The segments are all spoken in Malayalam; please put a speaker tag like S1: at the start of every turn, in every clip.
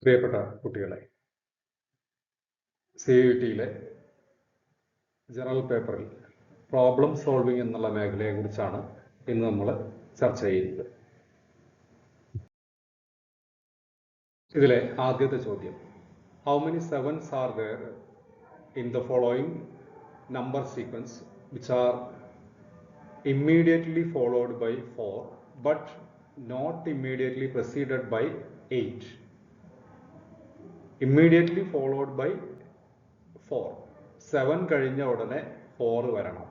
S1: പ്രിയപ്പെട്ട കുട്ടികളെ, CUET-യിലെ ജനറൽ പേപ്പറിൽ പ്രോബ്ലം സോൾവിംഗ് എന്നുള്ള മേഖലയെക്കുറിച്ചാണ് ഇന്ന് നമ്മൾ ചർച്ച ചെയ്യുന്നത്. ഇതിലെ ആദ്യത്തെ ചോദ്യം, how many sevens are there in the following number sequence which are immediately followed by 4 but not immediately preceded by 8. Immediately followed by 4. 7 കഴിഞ്ഞ ഉടനെ 4 വരണം.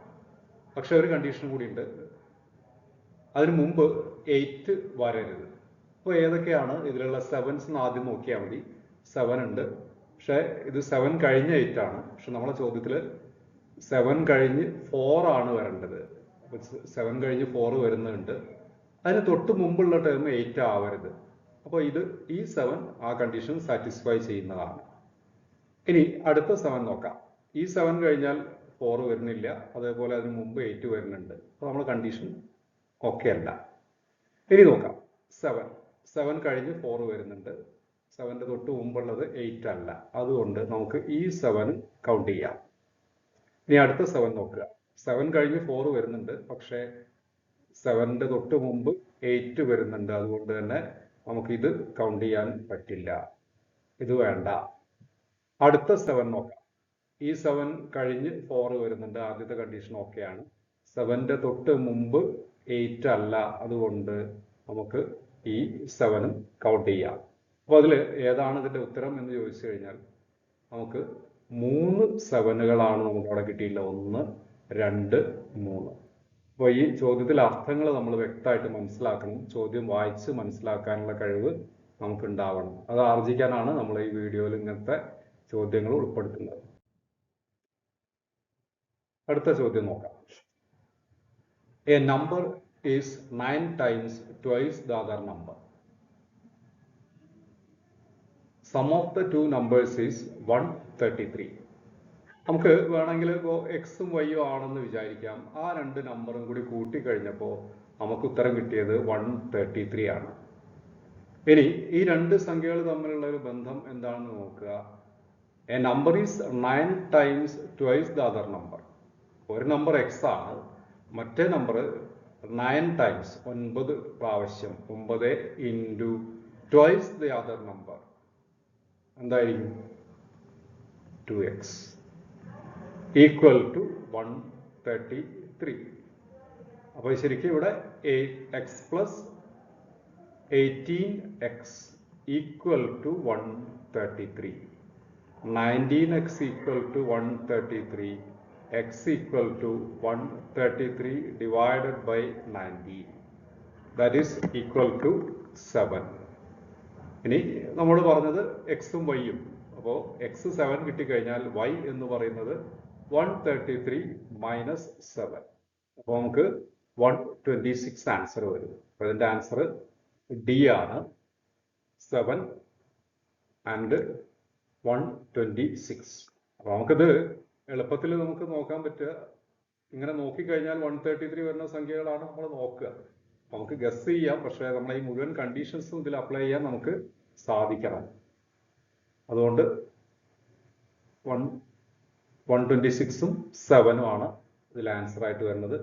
S1: പക്ഷെ ഒരു കണ്ടീഷൻ കൂടി ഉണ്ട്, അതിന് മുമ്പ് 8 വരരുത്. അപ്പോൾ ഏതൊക്കെയാണ് ഇതിലുള്ള സെവൻസ് എന്ന് ആദ്യം നോക്കിയാൽ മതി. 7 ഉണ്ട്, പക്ഷെ ഇത് 7 കഴിഞ്ഞ 8 ആണ്. പക്ഷെ നമ്മളെ ചോദ്യത്തിൽ 7 കഴിഞ്ഞ് 4 ആണ് വരേണ്ടത്. 7 കഴിഞ്ഞ് 4 വരുന്നുണ്ട്, അതിന് തൊട്ട് മുമ്പുള്ള ടേം 8 ആവരുത്. അപ്പോൾ ഈ 7 ആ കണ്ടീഷൻ സാറ്റിസ്ഫൈ ചെയ്യുന്നതാണ്. ഇനി അടുത്ത 7 നോക്കാം. ഈ 7 കഴിഞ്ഞാൽ 4 വരുന്നില്ല, അതേപോലെ അതിന് മുമ്പ് 8 വരുന്നുണ്ട്. അപ്പോൾ നമ്മൾ കണ്ടീഷൻ ഓക്കെ അല്ല. ഇനി നോക്കാം, 7 കഴിഞ്ഞ് 4 വരുന്നുണ്ട്, 7ന്റെ തൊട്ട് മുമ്പുള്ളത് 8 അല്ല, അതുകൊണ്ട് നമുക്ക് ഈ 7 കൗണ്ട് ചെയ്യാം. ഇനി അടുത്ത 7 നോക്കുക. 7 കഴിഞ്ഞ് 4 വരുന്നുണ്ട്, പക്ഷേ 7ന്റെ തൊട്ട് മുമ്പ് 8 വരുന്നുണ്ട്, അതുകൊണ്ട് തന്നെ നമുക്ക് ഇത് കൗണ്ട് ചെയ്യാൻ പറ്റില്ല, ഇത് വേണ്ട. അടുത്ത 7 നോക്കാം. ഈ 7 കഴിഞ്ഞ് 4 വരുന്നുണ്ട്, ആദ്യത്തെ കണ്ടീഷൻ ഓക്കെയാണ്. 7ന്റെ തൊട്ട് മുമ്പ് 8 അല്ല, അതുകൊണ്ട് നമുക്ക് ഈ 7 കൗണ്ട് ചെയ്യാം. അപ്പോൾ അതിൽ ഏതാണ് ഇതിന്റെ ഉത്തരം എന്ന് ചോദിച്ചു കഴിഞ്ഞാൽ നമുക്ക് 3 7കളാണ് നമുക്ക് അവിടെ കിട്ടിയില്ല. 1, 2, 3. അപ്പോൾ ഈ ചോദ്യത്തിലെ അർത്ഥങ്ങൾ നമ്മൾ വ്യക്തമായിട്ട് മനസ്സിലാക്കണം. ചോദ്യം വായിച്ച് മനസ്സിലാക്കാനുള്ള കഴിവ് നമുക്ക് ഉണ്ടാവണം. അത് ആർജിക്കാനാണ് നമ്മൾ ഈ വീഡിയോയിൽ ഇങ്ങനത്തെ ചോദ്യങ്ങൾ ഉൾപ്പെടുത്തുന്നത്. അടുത്ത ചോദ്യം നോക്കാം. A number is 9 times twice the other number. Sum of the two numbers is 133. നമുക്ക് വേണമെങ്കിൽ ഇപ്പോൾ എക്സും വൈയും ആണെന്ന് വിചാരിക്കാം. ആ രണ്ട് നമ്പറും കൂടി കൂട്ടിക്കഴിഞ്ഞപ്പോൾ നമുക്ക് ഉത്തരം കിട്ടിയത് 133 ആണ്. ഇനി ഈ രണ്ട് സംഖ്യകൾ തമ്മിലുള്ള ഒരു ബന്ധം എന്താണെന്ന് നോക്കുക. A number is 9 times twice the other number. ഒരു നമ്പർ എക്സ് ആണ്, മറ്റേ നമ്പർ 9 times 9 പ്രാവശ്യം 9 into twice the other number എന്തായിരിക്കും? 2x equal to 133. അപ്പോൾ ശരിക്കും ഇവിടെ 8x plus 18x equal to 133. 19x equal to 133. x equal to 133 divided by 19. That is equal to 7. ഇനി നമ്മൾ പറഞ്ഞത് എക്സും വൈയും. അപ്പോൾ എക്സ് 7 കിട്ടിക്കഴിഞ്ഞാൽ y എന്ന് പറയുന്നത് 133 minus 7. അപ്പോൾ നമുക്ക് 126 ആൻസർ വരും. അപ്പോൾ ഇതിൻ്റെ ആൻസർ ഡി ആണ്, 7 and 126. അപ്പോൾ നമുക്കിത് എളുപ്പത്തിൽ നമുക്ക് നോക്കാൻ പറ്റുക. ഇങ്ങനെ നോക്കിക്കഴിഞ്ഞാൽ 133 വരുന്ന സംഖ്യകളാണ് നമ്മൾ നോക്കുക. നമുക്ക് ഗസ് ചെയ്യാം, പക്ഷേ നമ്മൾ ഈ മുഴുവൻ കണ്ടീഷൻസും ഇതിൽ അപ്ലൈ ചെയ്യാൻ നമുക്ക് സാധിക്കണം. അതുകൊണ്ട് 126ഉം 7ഉം ആണ് ഇതിൽ ആൻസർ ആയിട്ട് വരുന്നത്.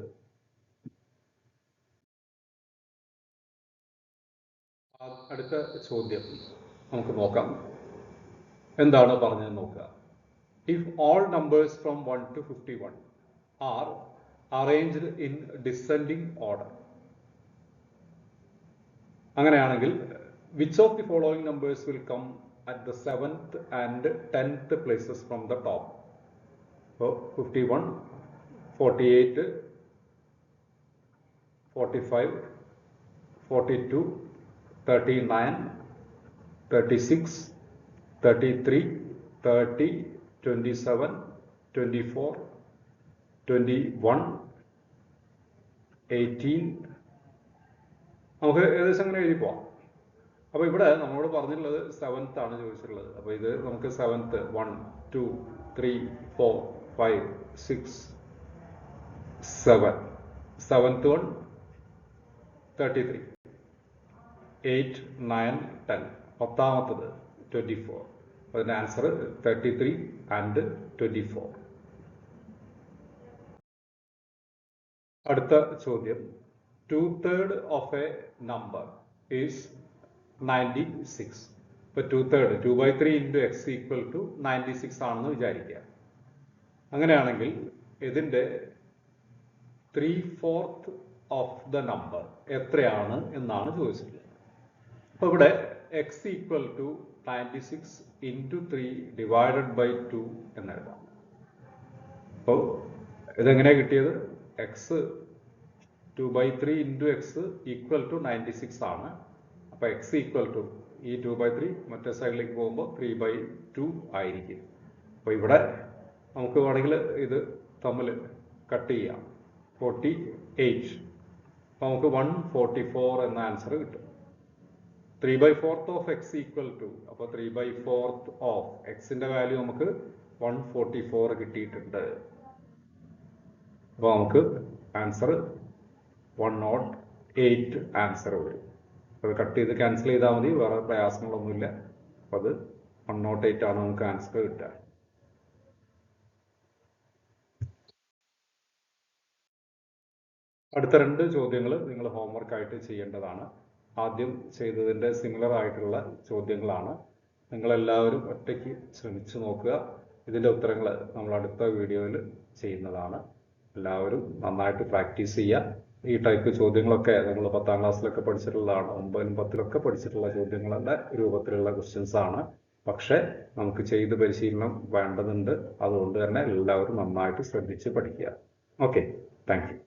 S1: അടുത്ത ചോദ്യം നമുക്ക് നോക്കാം, എന്താണ് പറഞ്ഞതെന്ന് നോക്കുക. If all numbers from 1 to 51 are arranged in descending order, അങ്ങനെയാണെങ്കിൽ which of the following numbers will come at the 7th and 10th places from the top? So 51, 48, 45, 42, 39, 36, 33, 30, 27, 24, 21, 18. നമുക്ക് ഏകദേശം അങ്ങനെ എഴുതി പോവാം. അപ്പോൾ ഇവിടെ നമ്മളോട് പറഞ്ഞിട്ടുള്ളത് 7th ആണ് ചോദിച്ചിട്ടുള്ളത്. അപ്പോൾ ഇത് നമുക്ക് 7th 1, 2, 3, 4, 5, 6, 7. 7th one 33, 8, 9, 10. 10ാമത്തത് 24. അതിൻ്റെ ആൻസർ 33 and 24. അടുത്ത ചോദ്യം, 2/3 of a number is 96. ഇപ്പോൾ 2/3 2/3 into x equal to 96 ആണെന്ന് വിചാരിക്കുക. അങ്ങനെയാണെങ്കിൽ ഇതിൻ്റെ 3/4 of the number എത്രയാണ് എന്നാണ് ചോദിച്ചിട്ടുള്ളത്. അപ്പോൾ ഇവിടെ x equal to 96 into 3 divided by 2 എന്നെഴുതാം. അപ്പോൾ ഇതെങ്ങനെയാണ് കിട്ടിയത്? x 2/3 into x equal to 96 ആണ്. അപ്പോൾ x equal to ഈ 2/3 മറ്റേ സൈഡിലേക്ക് പോകുമ്പോൾ 3/2 ആയിരിക്കും. അപ്പോൾ ഇവിടെ നമുക്ക് വേണമെങ്കിൽ ഇത് തമ്മിൽ കട്ട് ചെയ്യാം. 48. അപ്പോൾ നമുക്ക് 144 എന്ന ആൻസർ കിട്ടും. 3/4 of x equal to, അപ്പോൾ 3/4 of xന്റെ വാല്യൂ നമുക്ക് 144 കിട്ടിയിട്ടുണ്ട്. അപ്പോൾ നമുക്ക് ആൻസർ 108 ആൻസർ വരും. അത് കട്ട് ചെയ്ത് ക്യാൻസൽ ചെയ്താൽ മതി, വേറെ പ്രയാസങ്ങളൊന്നുമില്ല. അപ്പോൾ അത് 108 ആണ് നമുക്ക് ആൻസർ കിട്ടുക. അടുത്ത 2 ചോദ്യങ്ങൾ നിങ്ങൾ ഹോംവർക്ക് ആയിട്ട് ചെയ്യേണ്ടതാണ്. ആദ്യം ചെയ്തതിൻ്റെ സിമിലർ ആയിട്ടുള്ള ചോദ്യങ്ങളാണ്. നിങ്ങളെല്ലാവരും ഒറ്റയ്ക്ക് ശ്രമിച്ചു നോക്കുക. ഇതിൻ്റെ ഉത്തരങ്ങൾ നമ്മൾ അടുത്ത വീഡിയോയിൽ ചെയ്യുന്നതാണ്. എല്ലാവരും നന്നായിട്ട് പ്രാക്ടീസ് ചെയ്യുക. ഈ ടൈപ്പ് ചോദ്യങ്ങളൊക്കെ നമ്മൾ 10ാം ക്ലാസ്സിലൊക്കെ പഠിച്ചിട്ടുള്ളതാണ്. 9ലും 10ലൊക്കെ പഠിച്ചിട്ടുള്ള ചോദ്യങ്ങളുടെ രൂപത്തിലുള്ള ക്വസ്റ്റ്യൻസ് ആണ്. പക്ഷേ നമുക്ക് ചെയ്ത് പരിശീലനം വേണ്ടതുണ്ട്. അതുകൊണ്ട് തന്നെ എല്ലാവരും നന്നായിട്ട് ശ്രദ്ധിച്ച് പഠിക്കുക. Okay, thank you.